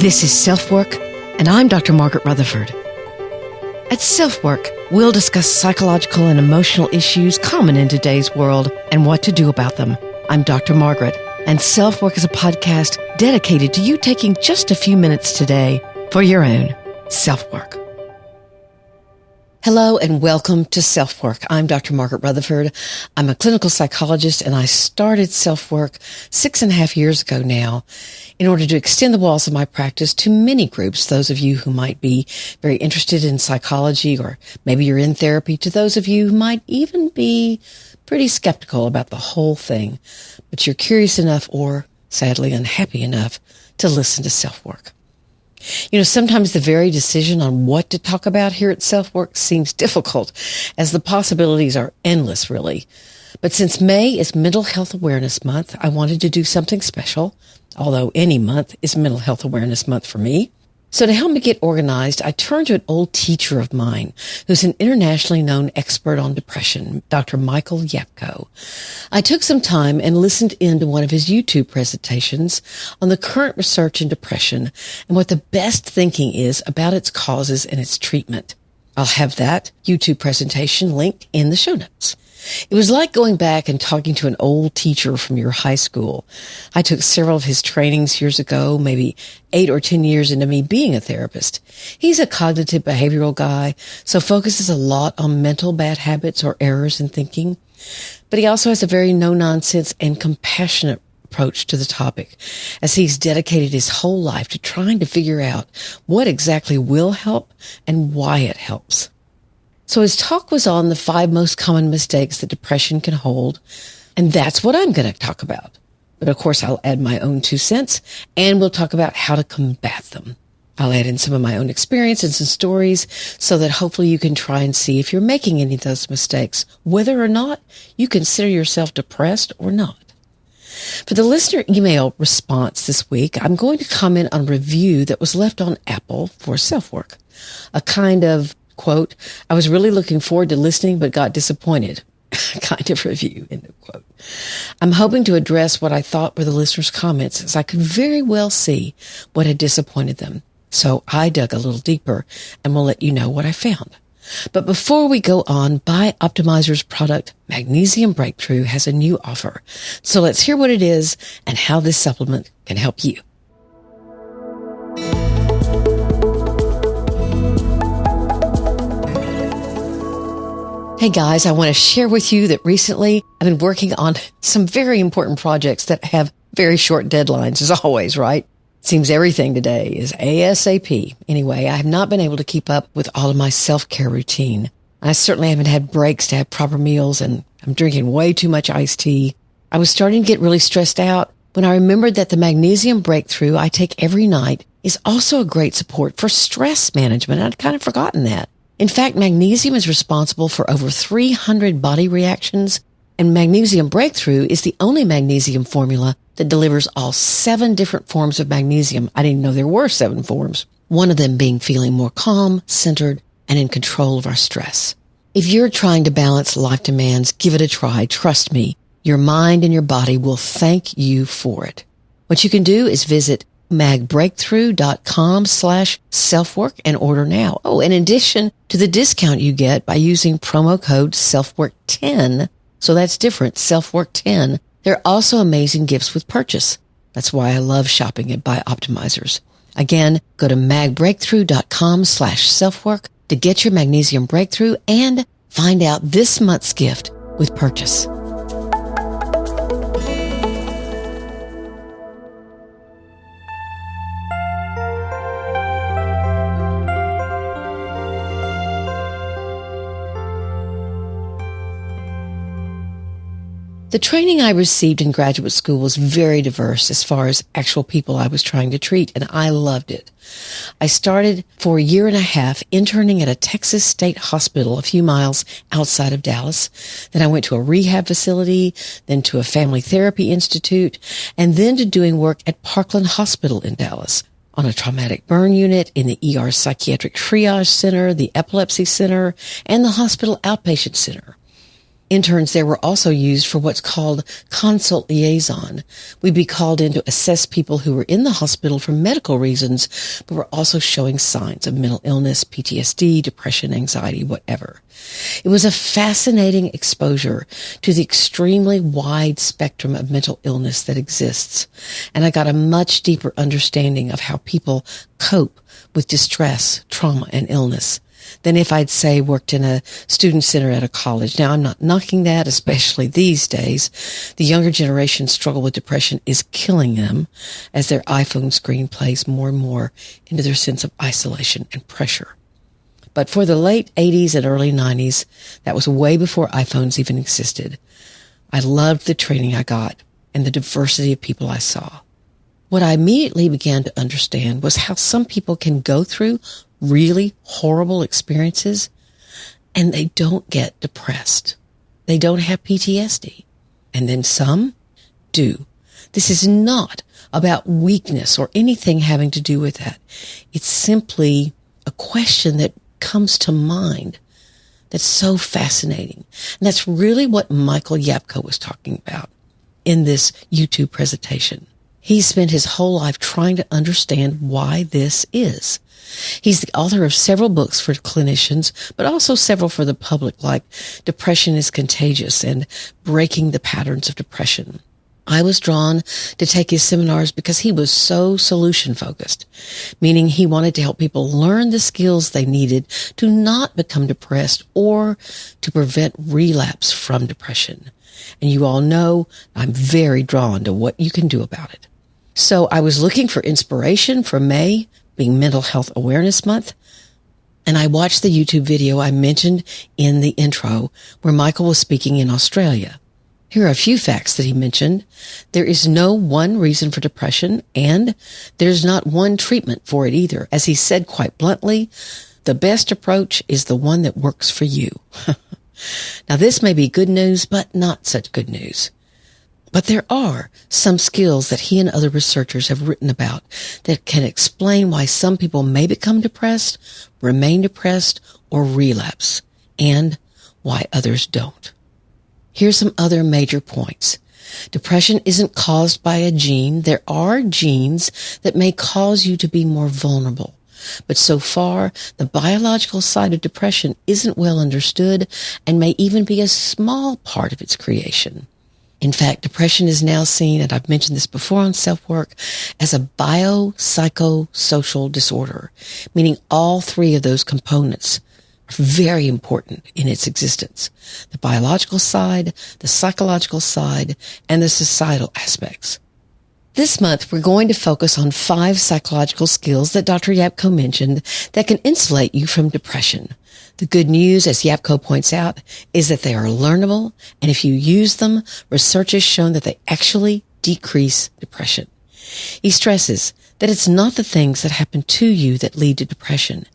This is SelfWork, and I'm Dr. Margaret Rutherford. At SelfWork, we'll discuss psychological and emotional issues common in today's world and what to do about them. I'm Dr. Margaret, and SelfWork is a podcast dedicated to you taking just a few minutes today for your own self-work. Hello and welcome to SelfWork. I'm Dr. Margaret Rutherford. I'm a clinical psychologist, and I started SelfWork 6.5 years ago now in order to extend the walls of my practice to many groups, those of you who might be very interested in psychology, or maybe you're in therapy, to those of you who might even be pretty skeptical about the whole thing, but you're curious enough or sadly unhappy enough to listen to SelfWork. You know, sometimes the very decision on what to talk about here at SelfWork seems difficult, as the possibilities are endless, really. But since May is Mental Health Awareness Month, I wanted to do something special, although any month is Mental Health Awareness Month for me. So to help me get organized, I turned to an old teacher of mine who's an internationally known expert on depression, Dr. Michael Yapko. I took some time and listened into one of his YouTube presentations on the current research in depression and what the best thinking is about its causes and its treatment. I'll have that YouTube presentation linked in the show notes. It was like going back and talking to an old teacher from your high school. I took several of his trainings years ago, maybe 8 or 10 years into me being a therapist. He's a cognitive behavioral guy, so focuses a lot on mental bad habits or errors in thinking. But he also has a very no-nonsense and compassionate approach to the topic, as he's dedicated his whole life to trying to figure out what exactly will help and why it helps. So his talk was on the 5 most common mistakes that depression can hold, and that's what I'm going to talk about. But of course, I'll add my own 2 cents, and we'll talk about how to combat them. I'll add in some of my own experience and some stories so that hopefully you can try and see if you're making any of those mistakes, whether or not you consider yourself depressed or not. For the listener email response this week, I'm going to comment on a review that was left on Apple for SelfWork. A kind of, quote, "I was really looking forward to listening but got disappointed," kind of review, end of quote. I'm hoping to address what I thought were the listeners' comments, as I could very well see what had disappointed them. So I dug a little deeper and will let you know what I found. But before we go on, Bioptimizer's product, Magnesium Breakthrough, has a new offer. So let's hear what it is and how this supplement can help you. Hey guys, I want to share with you that recently I've been working on some very important projects that have very short deadlines, as always, right? Seems everything today is ASAP. Anyway, I have not been able to keep up with all of my self-care routine. I certainly haven't had breaks to have proper meals, and I'm drinking way too much iced tea. I was starting to get really stressed out when I remembered that the Magnesium Breakthrough I take every night is also a great support for stress management. I'd kind of forgotten that. In fact, magnesium is responsible for over 300 body reactions, and Magnesium Breakthrough is the only magnesium formula that delivers all 7 different forms of magnesium. I didn't know there were 7 forms. One of them being feeling more calm, centered, and in control of our stress. If you're trying to balance life demands, give it a try. Trust me, your mind and your body will thank you for it. What you can do is visit magbreakthrough.com/selfwork and order now. Oh, in addition to the discount you get by using promo code SelfWork10, so that's different, SelfWork10, there are also amazing gifts with purchase. That's why I love shopping at Bioptimizers. Again, go to magbreakthrough.com/selfwork to get your Magnesium Breakthrough and find out this month's gift with purchase. The training I received in graduate school was very diverse as far as actual people I was trying to treat, and I loved it. I started for 1.5 years interning at a Texas state hospital a few miles outside of Dallas. Then I went to a rehab facility, then to a family therapy institute, and then to doing work at Parkland Hospital in Dallas on a traumatic burn unit, in the ER Psychiatric Triage Center, the Epilepsy Center, and the Hospital Outpatient Center. Interns there were also used for what's called consult liaison. We'd be called in to assess people who were in the hospital for medical reasons, but were also showing signs of mental illness, PTSD, depression, anxiety, whatever. It was a fascinating exposure to the extremely wide spectrum of mental illness that exists, and I got a much deeper understanding of how people cope with distress, trauma, and illness than if I'd, say, worked in a student center at a college. Now, I'm not knocking that, especially these days. The younger generation's struggle with depression is killing them as their iPhone screen plays more and more into their sense of isolation and pressure. But for the late 80s and early 90s, that was way before iPhones even existed. I loved the training I got and the diversity of people I saw. What I immediately began to understand was how some people can go through really horrible experiences and they don't get depressed. They don't have PTSD. And then some do. This is not about weakness or anything having to do with that. It's simply a question that comes to mind that's so fascinating. And that's really what Michael Yapko was talking about in this YouTube presentation. He spent his whole life trying to understand why this is. He's the author of several books for clinicians, but also several for the public, like Depression is Contagious and Breaking the Patterns of Depression. I was drawn to take his seminars because he was so solution-focused, meaning he wanted to help people learn the skills they needed to not become depressed or to prevent relapse from depression. And you all know I'm very drawn to what you can do about it. So I was looking for inspiration for May, being Mental Health Awareness Month, and I watched the YouTube video I mentioned in the intro where Michael was speaking in Australia. Here are a few facts that he mentioned. There is no one reason for depression, and there's not one treatment for it either. As he said quite bluntly, the best approach is the one that works for you. Now, this may be good news, but not such good news. But there are some skills that he and other researchers have written about that can explain why some people may become depressed, remain depressed, or relapse, and why others don't. Here's some other major points. Depression isn't caused by a gene. There are genes that may cause you to be more vulnerable. But so far, the biological side of depression isn't well understood and may even be a small part of its creation. In fact, depression is now seen, and I've mentioned this before on SelfWork, as a biopsychosocial disorder, meaning all three of those components are very important in its existence. The biological side, the psychological side, and the societal aspects. This month, we're going to focus on 5 psychological skills that Dr. Yapko mentioned that can insulate you from depression. The good news, as Yapko points out, is that they are learnable, and if you use them, research has shown that they actually decrease depression. He stresses that it's not the things that happen to you that lead to depression.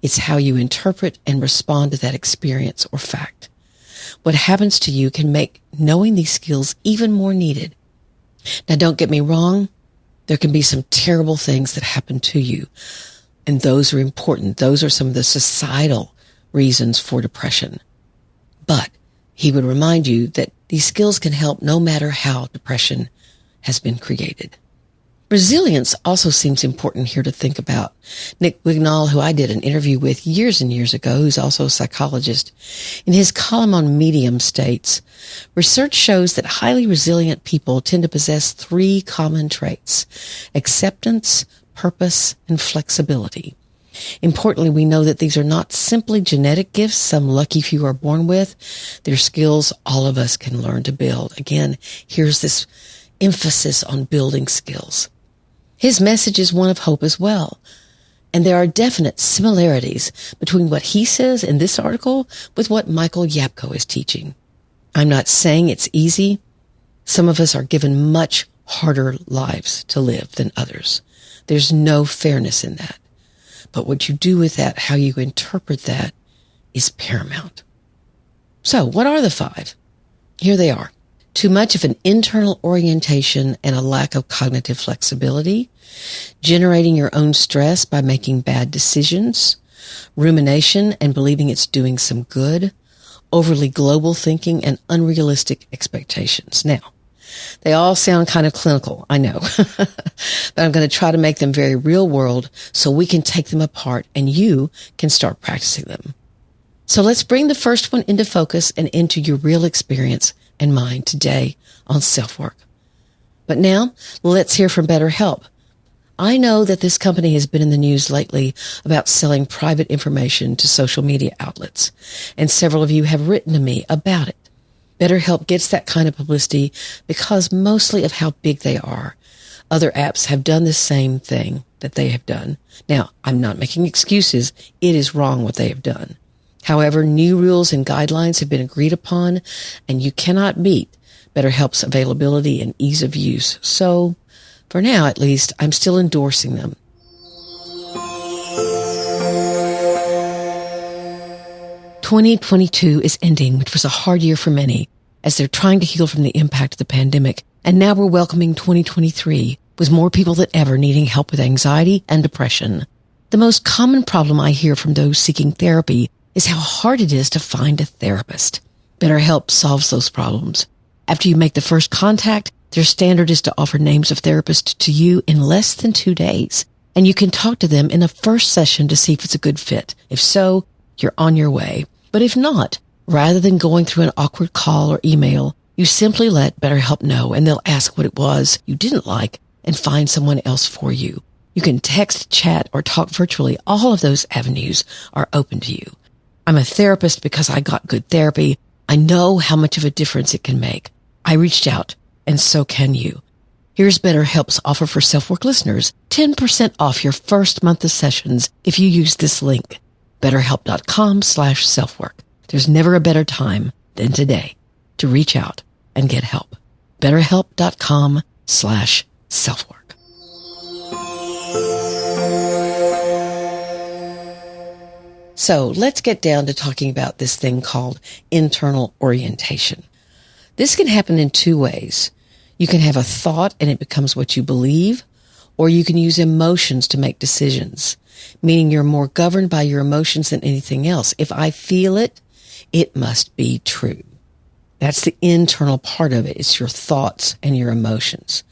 It's how you interpret and respond to that experience or fact. What happens to you can make knowing these skills even more needed. Now, don't get me wrong. There can be some terrible things that happen to you, and those are important. Those are some of the societal reasons for depression. But he would remind you that these skills can help no matter how depression has been created. Resilience also seems important here to think about. Nick Wignall, who I did an interview with years and years ago, who's also a psychologist, in his column on Medium states, research shows that highly resilient people tend to possess 3 common traits: acceptance, purpose, and flexibility. Importantly, we know that these are not simply genetic gifts some lucky few are born with. They're skills all of us can learn to build. Again, here's this emphasis on building skills. His message is one of hope as well. And there are definite similarities between what he says in this article with what Michael Yapko is teaching. I'm not saying it's easy. Some of us are given much harder lives to live than others. There's no fairness in that. But what you do with that, how you interpret that, is paramount. So, what are the 5? Here they are. Too much of an internal orientation and a lack of cognitive flexibility, generating your own stress by making bad decisions, rumination and believing it's doing some good, overly global thinking, and unrealistic expectations. Now, they all sound kind of clinical, I know, but I'm going to try to make them very real world so we can take them apart and you can start practicing them. So let's bring the first one into focus and into your real experience and mine today on self-work. But now let's hear from BetterHelp. I know that this company has been in the news lately about selling private information to social media outlets, and several of you have written to me about it. BetterHelp gets that kind of publicity because mostly of how big they are. Other apps have done the same thing that they have done. Now, I'm not making excuses. It is wrong what they have done. However, new rules and guidelines have been agreed upon, and you cannot beat BetterHelp's availability and ease of use. So, for now at least, I'm still endorsing them. "2022 is ending, which was a hard year for many, as they're trying to heal from the impact of the pandemic. And now we're welcoming 2023, with more people than ever needing help with anxiety and depression. The most common problem I hear from those seeking therapy is how hard it is to find a therapist. BetterHelp solves those problems. After you make the first contact, their standard is to offer names of therapists to you in less than 2 days, and you can talk to them in a first session to see if it's a good fit. If so, you're on your way. But if not, rather than going through an awkward call or email, you simply let BetterHelp know, and they'll ask what it was you didn't like and find someone else for you. You can text, chat, or talk virtually. All of those avenues are open to you. I'm a therapist because I got good therapy. I know how much of a difference it can make. I reached out, and so can you. Here's BetterHelp's offer for self-work listeners. 10% off your first month of sessions if you use this link, BetterHelp.com/selfwork. There's never a better time than today to reach out and get help. BetterHelp.com/selfwork. So let's get down to talking about this thing called internal orientation. This can happen in 2 ways. You can have a thought and it becomes what you believe, or you can use emotions to make decisions, meaning you're more governed by your emotions than anything else. If I feel it, it must be true. That's the internal part of it. It's your thoughts and your emotions.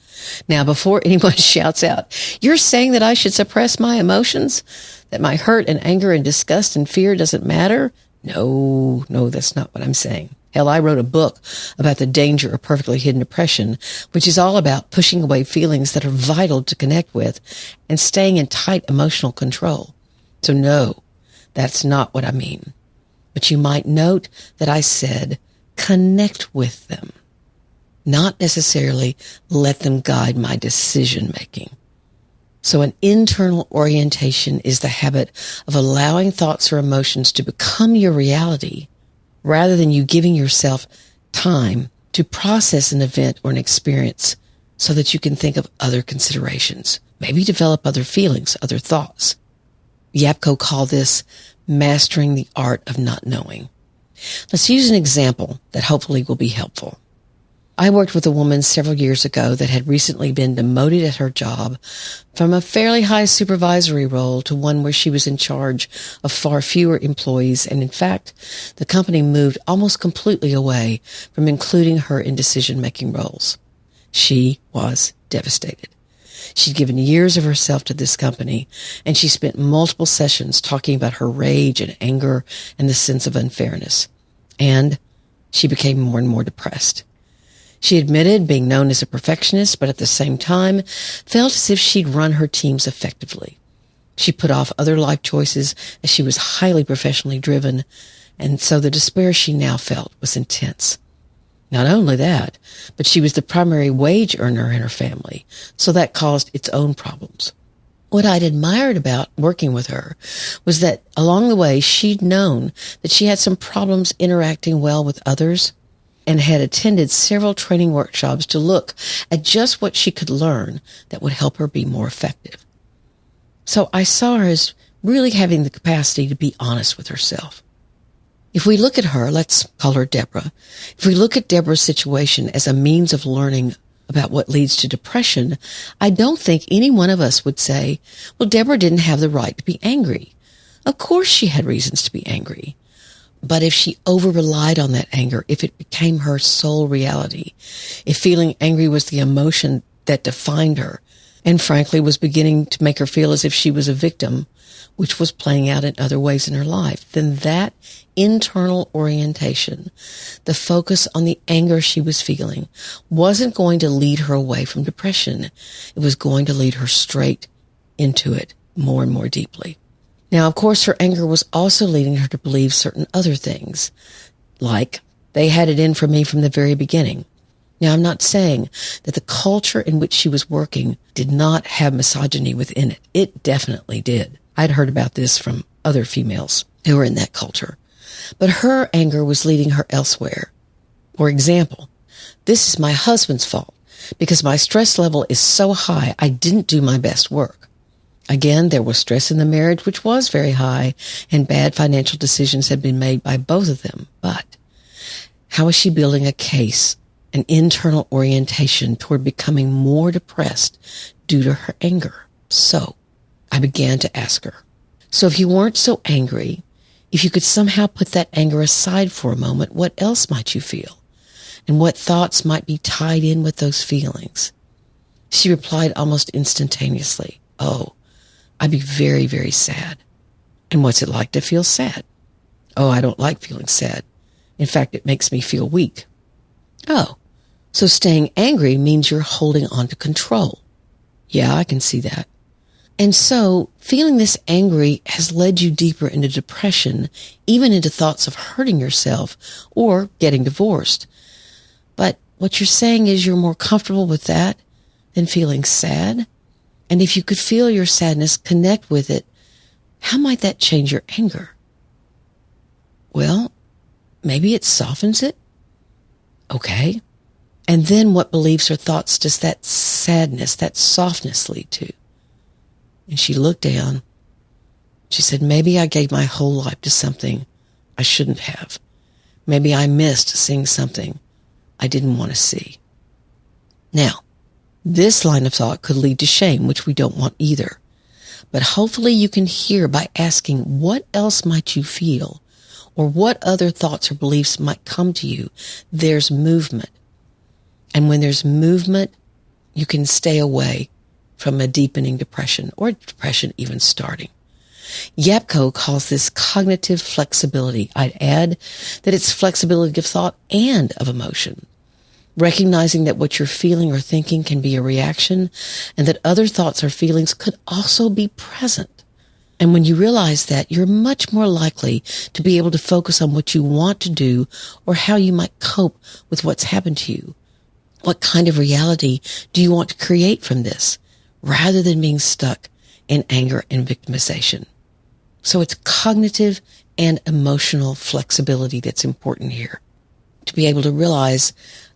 Now, before anyone shouts out, "You're saying that I should suppress my emotions? That my hurt and anger and disgust and fear doesn't matter?" No, that's not what I'm saying. Hell, I wrote a book about the danger of perfectly hidden depression, which is all about pushing away feelings that are vital to connect with and staying in tight emotional control. So no, that's not what I mean. But you might note that I said connect with them, not necessarily let them guide my decision making. So an internal orientation is the habit of allowing thoughts or emotions to become your reality rather than you giving yourself time to process an event or an experience so that you can think of other considerations, maybe develop other feelings, other thoughts. Yapko called this mastering the art of not knowing. Let's use an example that hopefully will be helpful. I worked with a woman several years ago that had recently been demoted at her job from a fairly high supervisory role to one where she was in charge of far fewer employees. And in fact, the company moved almost completely away from including her in decision-making roles. She was devastated. She'd given years of herself to this company, and she spent multiple sessions talking about her rage and anger and the sense of unfairness. And she became more and more depressed. She admitted being known as a perfectionist, but at the same time felt as if she'd run her teams effectively. She put off other life choices as she was highly professionally driven, and so the despair she now felt was intense. Not only that, but she was the primary wage earner in her family, so that caused its own problems. What I'd admired about working with her was that along the way she'd known that she had some problems interacting well with others, and had attended several training workshops to look at just what she could learn that would help her be more effective. So I saw her as really having the capacity to be honest with herself. If we look at her, let's call her Deborah. If we look at Deborah's situation as a means of learning about what leads to depression, I don't think any one of us would say, well, Deborah didn't have the right to be angry. Of course she had reasons to be angry. But if she over-relied on that anger, if it became her sole reality, if feeling angry was the emotion that defined her, and frankly was beginning to make her feel as if she was a victim, which was playing out in other ways in her life, then that internal orientation, the focus on the anger she was feeling, wasn't going to lead her away from depression. It was going to lead her straight into it more and more deeply. Now, of course, her anger was also leading her to believe certain other things, like, they had it in for me from the very beginning. Now, I'm not saying that the culture in which she was working did not have misogyny within it. It definitely did. I'd heard about this from other females who were in that culture. But her anger was leading her elsewhere. For example, this is my husband's fault because my stress level is so high I didn't do my best work. Again, there was stress in the marriage, which was very high, and bad financial decisions had been made by both of them. But how is she building a case, an internal orientation toward becoming more depressed due to her anger? So I began to ask her, so if you weren't so angry, if you could somehow put that anger aside for a moment, what else might you feel? And what thoughts might be tied in with those feelings? She replied almost instantaneously, oh, I'd be very, very sad. And what's it like to feel sad? Oh, I don't like feeling sad. In fact, it makes me feel weak. Oh, so staying angry means you're holding on to control. Yeah, I can see that. And so feeling this angry has led you deeper into depression, even into thoughts of hurting yourself or getting divorced. But what you're saying is you're more comfortable with that than feeling sad? And if you could feel your sadness, connect with it, how might that change your anger? Well, maybe it softens it. Okay. And then what beliefs or thoughts does that sadness, that softness lead to? And she looked down. She said, maybe I gave my whole life to something I shouldn't have. Maybe I missed seeing something I didn't want to see. Now, this line of thought could lead to shame, which we don't want either. But hopefully you can hear by asking, what else might you feel? Or what other thoughts or beliefs might come to you? There's movement. And when there's movement, you can stay away from a deepening depression or depression even starting. Yapko calls this cognitive flexibility. I'd add that it's flexibility of thought and of emotion. Recognizing that what you're feeling or thinking can be a reaction and that other thoughts or feelings could also be present. And when you realize that, you're much more likely to be able to focus on what you want to do or how you might cope with what's happened to you. What kind of reality do you want to create from this rather than being stuck in anger and victimization? So it's cognitive and emotional flexibility that's important here. To be able to realize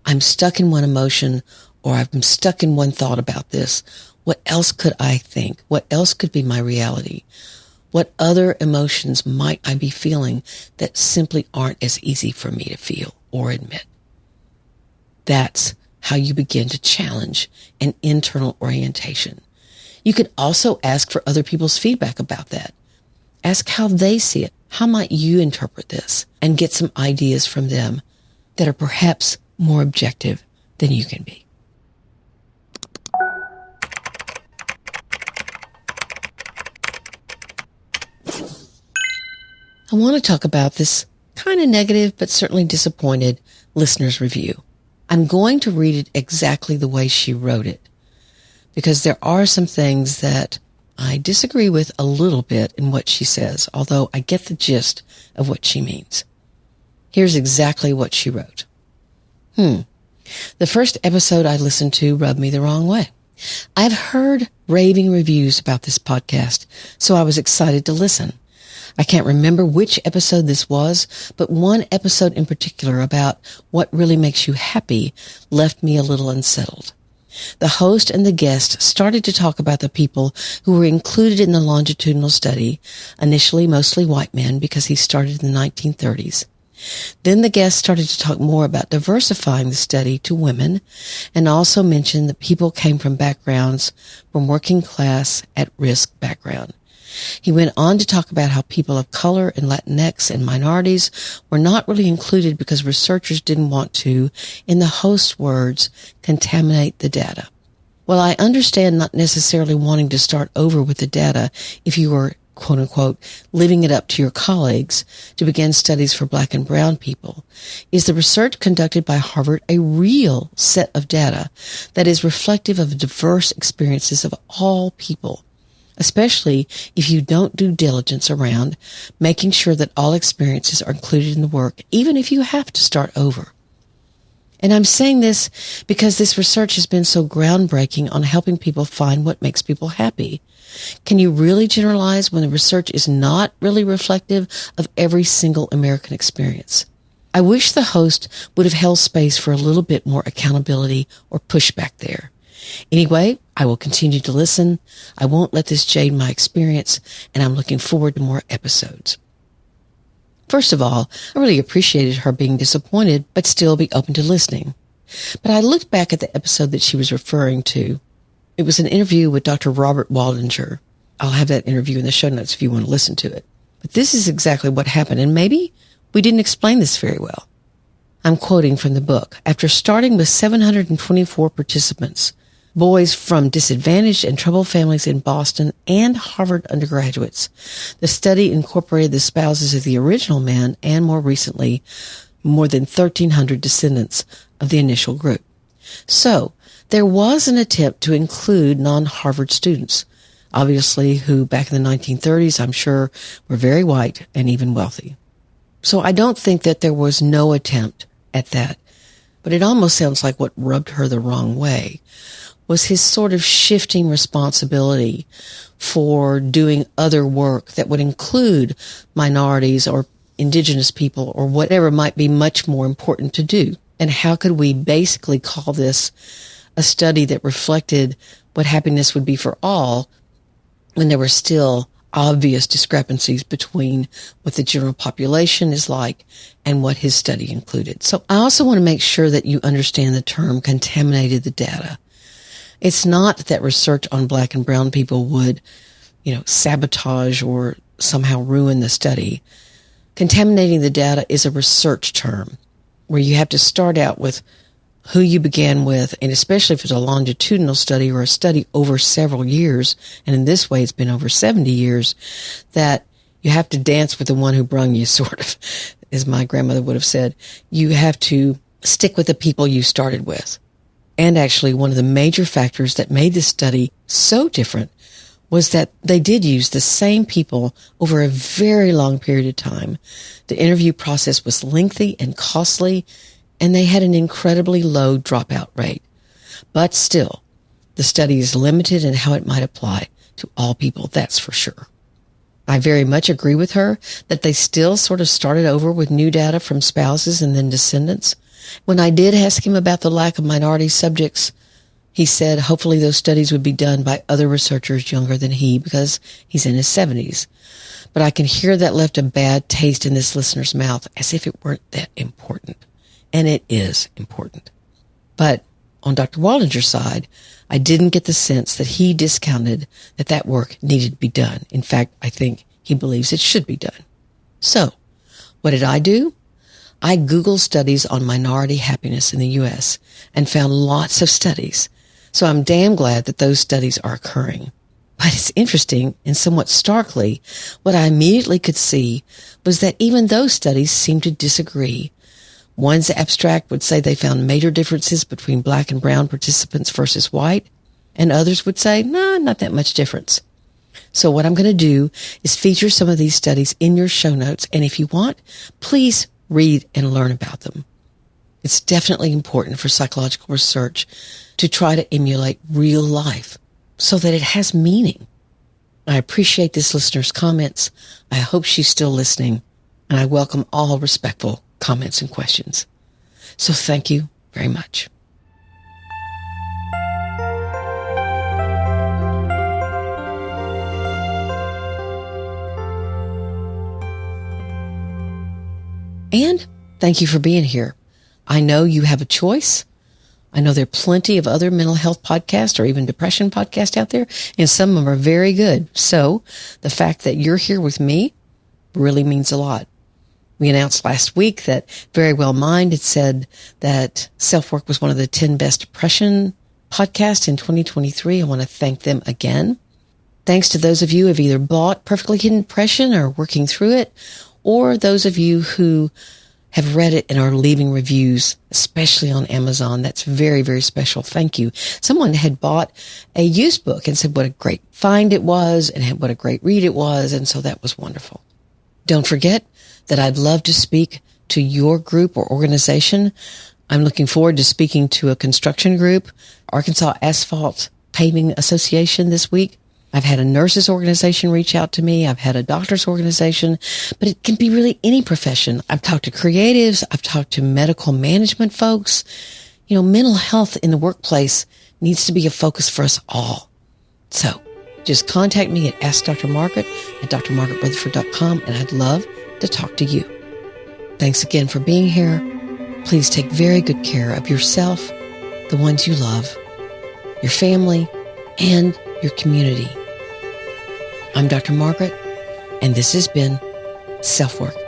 I'm stuck in one emotion or I'm stuck in one thought about this. What else could I think? What else could be my reality? What other emotions might I be feeling that simply aren't as easy for me to feel or admit? That's how you begin to challenge an internal orientation. You could also ask for other people's feedback about that. Ask how they see it. How might you interpret this? And get some ideas from them that are perhaps more objective than you can be. I want to talk about this kind of negative but certainly disappointed listener's review. I'm going to read it exactly the way she wrote it because there are some things that I disagree with a little bit in what she says, although I get the gist of what she means. Here's exactly what she wrote. The first episode I listened to rubbed me the wrong way. I've heard raving reviews about this podcast, so I was excited to listen. I can't remember which episode this was, but one episode in particular about what really makes you happy left me a little unsettled. The host and the guest started to talk about the people who were included in the longitudinal study, initially mostly white men because he started in the 1930s. Then the guest started to talk more about diversifying the study to women and also mentioned that people came from backgrounds from working class at risk background. He went on to talk about how people of color and Latinx and minorities were not really included because researchers didn't want to, in the host's words, contaminate the data. While I understand not necessarily wanting to start over with the data if you were, quote unquote, leaving it up to your colleagues to begin studies for Black and brown people, is the research conducted by Harvard a real set of data that is reflective of diverse experiences of all people, especially if you don't do diligence around making sure that all experiences are included in the work, even if you have to start over. And I'm saying this because this research has been so groundbreaking on helping people find what makes people happy. Can you really generalize when the research is not really reflective of every single American experience? I wish the host would have held space for a little bit more accountability or pushback there. Anyway, I will continue to listen. I won't let this jade my experience, and I'm looking forward to more episodes. First of all, I really appreciated her being disappointed, but still be open to listening. But I looked back at the episode that she was referring to. It was an interview with Dr. Robert Waldinger. I'll have that interview in the show notes if you want to listen to it. But this is exactly what happened, and maybe we didn't explain this very well. I'm quoting from the book. After starting with 724 participants, boys from disadvantaged and troubled families in Boston and Harvard undergraduates, the study incorporated the spouses of the original men and, more recently, more than 1,300 descendants of the initial group. So, there was an attempt to include non-Harvard students, obviously who back in the 1930s, I'm sure, were very white and even wealthy. So I don't think that there was no attempt at that, but it almost sounds like what rubbed her the wrong way was his sort of shifting responsibility for doing other work that would include minorities or indigenous people or whatever might be much more important to do. And how could we basically call this a study that reflected what happiness would be for all when there were still obvious discrepancies between what the general population is like and what his study included? So I also want to make sure that you understand the term contaminated the data. It's not that research on Black and brown people would, sabotage or somehow ruin the study. Contaminating the data is a research term where you have to start out with who you began with, and especially if it's a longitudinal study or a study over several years, and in this way it's been over 70 years, that you have to dance with the one who brung you, sort of, as my grandmother would have said. You have to stick with the people you started with. And actually, one of the major factors that made this study so different was that they did use the same people over a very long period of time. The interview process was lengthy and costly, and they had an incredibly low dropout rate. But still, the study is limited in how it might apply to all people, that's for sure. I very much agree with her that they still sort of started over with new data from spouses and then descendants. When I did ask him about the lack of minority subjects, he said hopefully those studies would be done by other researchers younger than he because he's in his 70s. But I can hear that left a bad taste in this listener's mouth as if it weren't that important. And it is important. But on Dr. Waldinger's side, I didn't get the sense that he discounted that work needed to be done. In fact, I think he believes it should be done. So, what did I do? I Googled studies on minority happiness in the U.S. and found lots of studies. So I'm damn glad that those studies are occurring. But it's interesting and somewhat starkly, what I immediately could see was that even those studies seem to disagree. One's abstract would say they found major differences between Black and brown participants versus white, and others would say, nah, not that much difference. So what I'm going to do is feature some of these studies in your show notes, and if you want, please read and learn about them. It's definitely important for psychological research to try to emulate real life so that it has meaning. I appreciate this listener's comments. I hope she's still listening, and I welcome all respectful comments and questions. So thank you very much. And thank you for being here. I know you have a choice. I know there are plenty of other mental health podcasts or even depression podcasts out there, and some of them are very good. So the fact that you're here with me really means a lot. We announced last week that Very Well Mind had said that SelfWork was one of the 10 best depression podcasts in 2023. I want to thank them again. Thanks to those of you who have either bought Perfectly Hidden Depression or working through it, or those of you who have read it and are leaving reviews, especially on Amazon. That's very, very special. Thank you. Someone had bought a used book and said what a great find it was and what a great read it was. And so that was wonderful. Don't forget that I'd love to speak to your group or organization. I'm looking forward to speaking to a construction group, Arkansas Asphalt Paving Association this week. I've had a nurses organization reach out to me. I've had a doctor's organization, but it can be really any profession. I've talked to creatives. I've talked to medical management folks. You know, mental health in the workplace needs to be a focus for us all. So just contact me at AskDrMargaret at drmargaretrutherford.com, and I'd love to talk to you. Thanks again for being here. Please take very good care of yourself, the ones you love, your family, and your community. I'm Dr. Margaret, and this has been SelfWork.